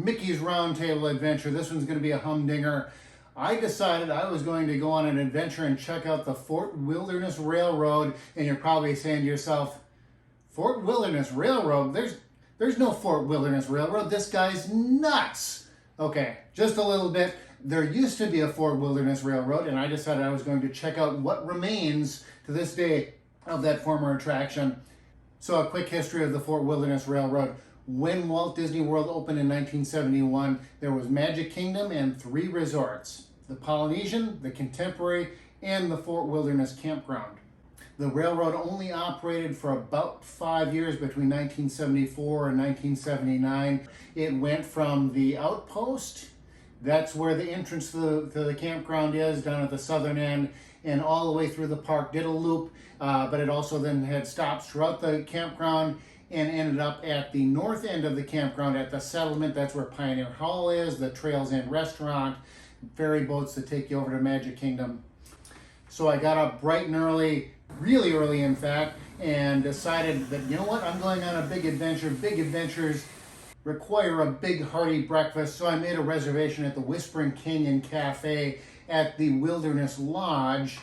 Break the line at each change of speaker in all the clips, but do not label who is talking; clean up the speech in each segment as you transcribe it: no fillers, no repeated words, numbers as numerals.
Mickey's Roundtable adventure. This one's going to be a humdinger. I decided I was going to go on an adventure and check out the Fort Wilderness Railroad. And you're probably saying to yourself, Fort Wilderness Railroad? There's no Fort Wilderness Railroad. This guy's nuts. Okay, just a little bit. There used to be a Fort Wilderness Railroad, and I decided I was going to check out what remains to this day of that former attraction. So a quick history of the Fort Wilderness Railroad. When Walt Disney World opened in 1971, there was Magic Kingdom and 3 resorts: the Polynesian, the Contemporary, and the Fort Wilderness Campground. The railroad only operated for about 5 years between 1974 and 1979. It went from the outpost, that's where the entrance to the campground is, down at the southern end, and all the way through the park, did a loop, but it also then had stops throughout the campground and ended up at the north end of the campground at the settlement. That's where Pioneer Hall is, the Trails Inn restaurant, ferry boats that take you over to Magic Kingdom. So I got up bright and early, really early in fact, and decided that, you know what, I'm going on a big adventure. Big adventures require a big hearty breakfast, so I made a reservation at the Whispering Canyon Cafe at the Wilderness Lodge.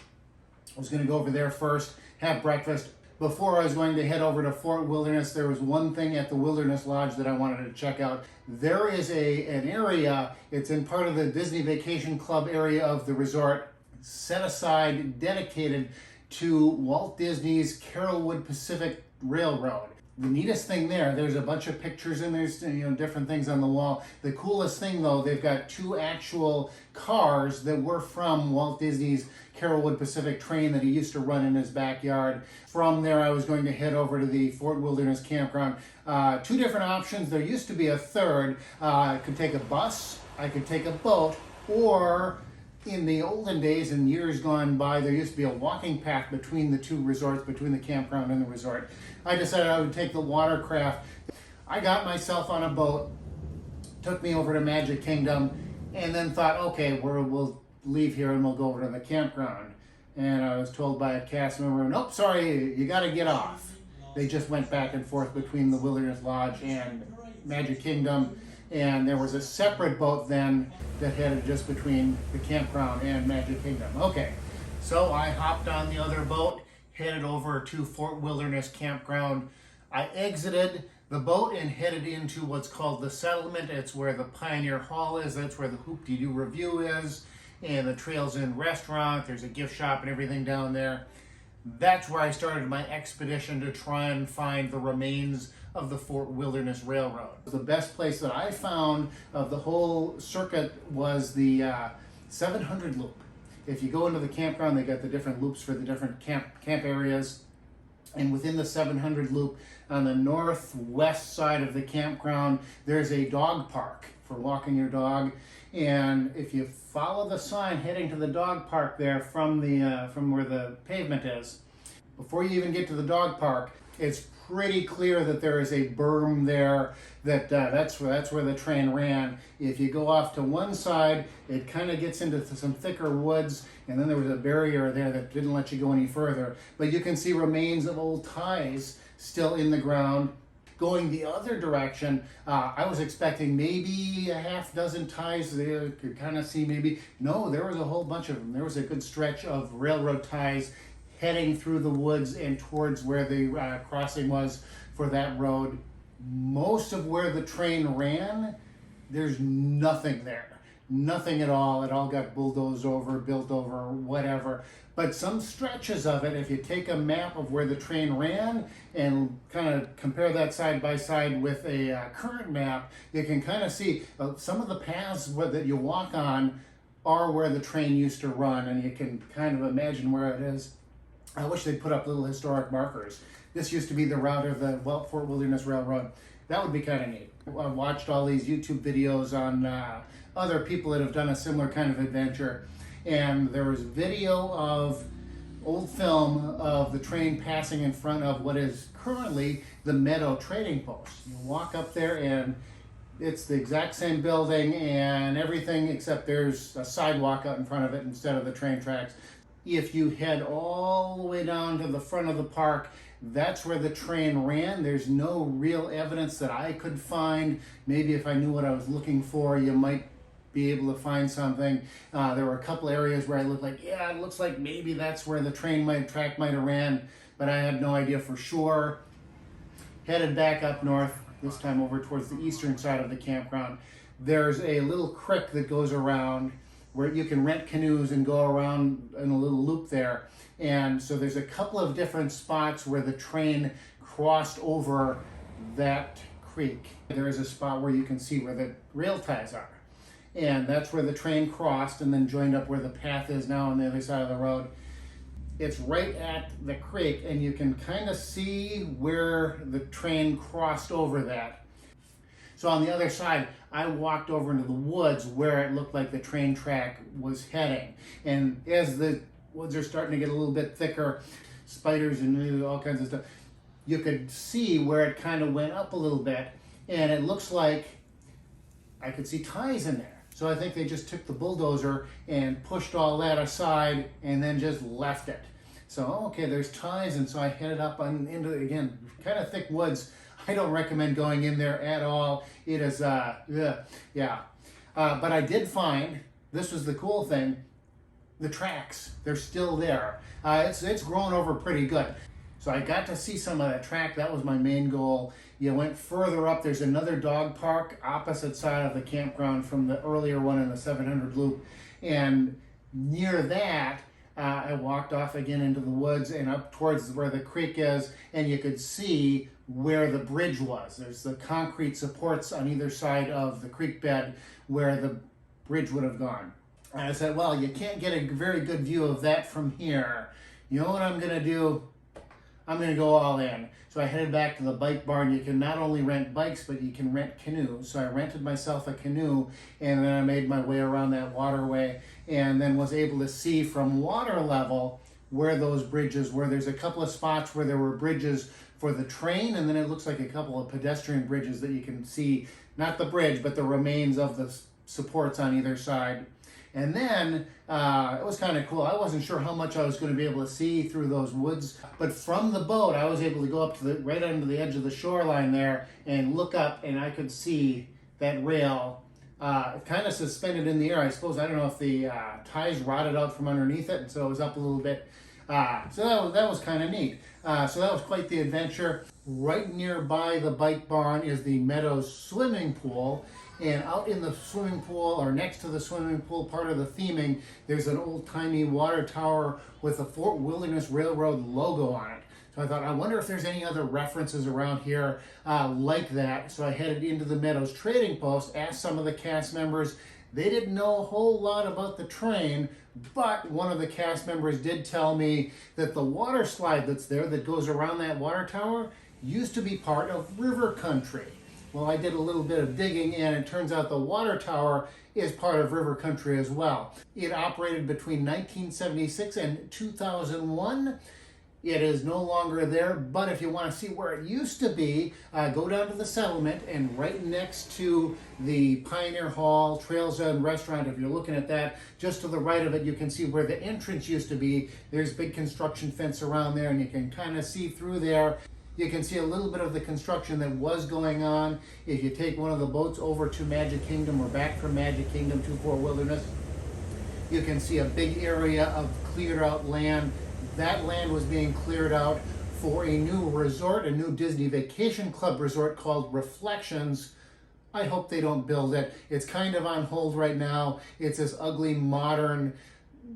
I was going to go over there first, have breakfast. Before I was going to head over to Fort Wilderness, there was one thing at the Wilderness Lodge that I wanted to check out. There is an area, it's in part of the Disney Vacation Club area of the resort, set aside, dedicated to Walt Disney's Carolwood Pacific Railroad. The neatest thing there's a bunch of pictures and there's different things on the wall. The coolest thing though, they've got 2 actual cars that were from Walt Disney's Carolwood Pacific train that he used to run in his backyard. From there I was going to head over to the Fort Wilderness Campground. 2 different options. There used to be a third. I could take a bus, I could take a boat, or in the olden days and years gone by, there used to be a walking path between the 2 resorts, between the campground and the resort. I decided I would take the watercraft. I got myself on a boat, took me over to Magic Kingdom, and then thought, okay, we'll leave here and we'll go over to the campground. And I was told by a cast member, nope, sorry, you gotta get off. They just went back and forth between the Wilderness Lodge and Magic Kingdom. And there was a separate boat then that headed just between the campground and Magic Kingdom. Okay, so I hopped on the other boat, headed over to Fort Wilderness Campground. I exited the boat and headed into what's called the settlement. It's where the Pioneer Hall is. That's where the Hoop-Dee-Doo Review is, and the Trails Inn restaurant. There's a gift shop and everything down there. That's where I started my expedition to try and find the remains of the Fort Wilderness Railroad. The best place that I found of the whole circuit was the 700 loop. If you go into the campground, they got the different loops for the different camp areas. And within the 700 loop, on the northwest side of the campground, there's a dog park for walking your dog. And if you follow the sign heading to the dog park there from where the pavement is, before you even get to the dog park, it's pretty clear that there is a berm there, that's where the train ran. If you go off to one side, it kind of gets into some thicker woods, and then there was a barrier there that didn't let you go any further. But you can see remains of old ties still in the ground. Going the other direction, I was expecting maybe a half dozen ties there. You could kind of see maybe. No, there was a whole bunch of them. There was a good stretch of railroad ties heading through the woods and towards where the crossing was for that road. Most of where the train ran, there's nothing there. Nothing at all. It all got bulldozed over, built over, whatever. But some stretches of it, if you take a map of where the train ran and kind of compare that side by side with a current map, you can kind of see some of the paths that you walk on are where the train used to run, and you can kind of imagine where it is. I wish they'd put up little historic markers. This used to be the route of the Fort Wilderness Railroad. That would be kind of neat. I watched all these YouTube videos on other people that have done a similar kind of adventure, and there was video of old film of the train passing in front of what is currently the Meadow Trading Post. You walk up there and it's the exact same building and everything, except there's a sidewalk out in front of it instead of the train tracks. If you head all the way down to the front of the park, That's where the train ran. There's no real evidence that I could find. Maybe if I knew what I was looking for, you might be able to find something. There were a couple areas where I looked like, yeah, it looks like maybe that's where the track might have ran, but I had no idea for sure. Headed back up north, this time over towards the eastern side of the campground. There's a little creek that goes around where you can rent canoes and go around in a little loop there. And so there's a couple of different spots where the train crossed over that creek. There is a spot where you can see where the rail ties are. And that's where the train crossed and then joined up where the path is now on the other side of the road. It's right at the creek, and you can kind of see where the train crossed over that. So on the other side, I walked over into the woods where it looked like the train track was heading. And as the woods are starting to get a little bit thicker, spiders and all kinds of stuff, you could see where it kind of went up a little bit, and it looks like I could see ties in there. So I think they just took the bulldozer and pushed all that aside and then just left it. So, okay, there's ties, and so I headed up into, again, kind of thick woods. I don't recommend going in there at all. It is, yeah. But I did find, this was the cool thing, the tracks. They're still there. It's grown over pretty good. So I got to see some of that track. That was my main goal. You went further up, there's another dog park opposite side of the campground from the earlier one in the 700 loop. And near that, I walked off again into the woods and up towards where the creek is, and you could see where the bridge was. There's the concrete supports on either side of the creek bed where the bridge would have gone. And I said, well, you can't get a very good view of that from here. You know what I'm going to do? I'm going to go all in. So I headed back to the bike barn. You can not only rent bikes, but you can rent canoes. So I rented myself a canoe, and then I made my way around that waterway and then was able to see from water level where those bridges were. There's a couple of spots where there were bridges for the train, and then it looks like a couple of pedestrian bridges that you can see, not the bridge, but the remains of the supports on either side. And then it was kind of cool. I wasn't sure how much I was going to be able to see through those woods, but from the boat, I was able to go up to right under the edge of the shoreline there and look up, and I could see that rail kind of suspended in the air. I suppose, I don't know if the ties rotted out from underneath it, and so it was up a little bit. So that was kind of neat. So that was quite the adventure. Right nearby the bike barn is the Meadows swimming pool. And out in the swimming pool, or next to the swimming pool, part of the theming, there's an old-timey water tower with the Fort Wilderness Railroad logo on it. So I thought, I wonder if there's any other references around here like that. So I headed into the Meadows Trading Post, asked some of the cast members. They didn't know a whole lot about the train, but one of the cast members did tell me that the water slide that's there that goes around that water tower used to be part of river country. Well, I did a little bit of digging, and it turns out the water tower is part of river country as well. It operated between 1976 and 2001. It is no longer there, but if you want to see where it used to be, go down to the settlement, and right next to the Pioneer Hall Trails and Restaurant, if you're looking at that, just to the right of it, you can see where the entrance used to be. There's a big construction fence around there, and you can kind of see through there. You can see a little bit of the construction that was going on. If you take one of the boats over to Magic Kingdom or back from Magic Kingdom to Fort Wilderness, you can see a big area of cleared out land. That land was being cleared out for a new resort, a new Disney Vacation Club resort called Reflections. I hope they don't build it. It's kind of on hold right now. It's this ugly, modern,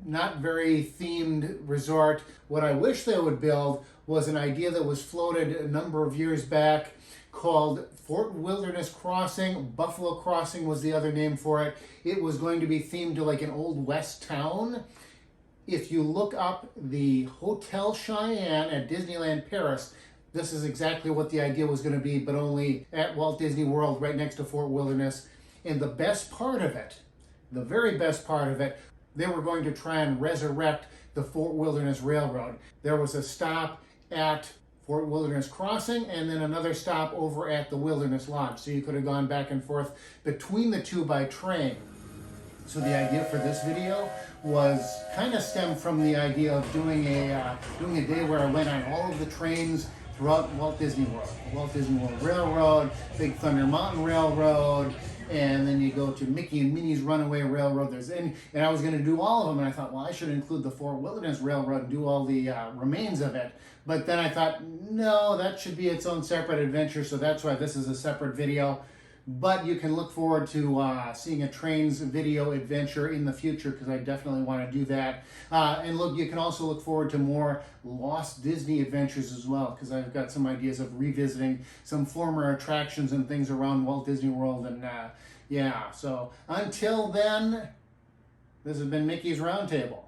not very themed resort. What I wish they would build was an idea that was floated a number of years back called Fort Wilderness Crossing. Buffalo Crossing was the other name for it. It was going to be themed to like an old west town. If you look up the Hotel Cheyenne at Disneyland Paris, this is exactly what the idea was going to be, but only at Walt Disney World right next to Fort Wilderness. And the best part of it, the very best part of it, they were going to try and resurrect the Fort Wilderness Railroad. There was a stop at Fort Wilderness Crossing and then another stop over at the Wilderness Lodge. So you could have gone back and forth between the two by train. So the idea for this video was kind of stemmed from the idea of doing a day where I went on all of the trains throughout Walt Disney World. Walt Disney World Railroad, Big Thunder Mountain Railroad, and then you go to Mickey and Minnie's Runaway Railroad. And I was going to do all of them, and I thought, well, I should include the Fort Wilderness Railroad and do all the remains of it. But then I thought, no, that should be its own separate adventure, so that's why this is a separate video. But you can look forward to seeing a trains video adventure in the future, because I definitely want to do that. And look, you can also look forward to more Lost Disney adventures as well, because I've got some ideas of revisiting some former attractions and things around Walt Disney World. And yeah, so until then, this has been Mickey's Roundtable.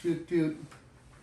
Toot toot.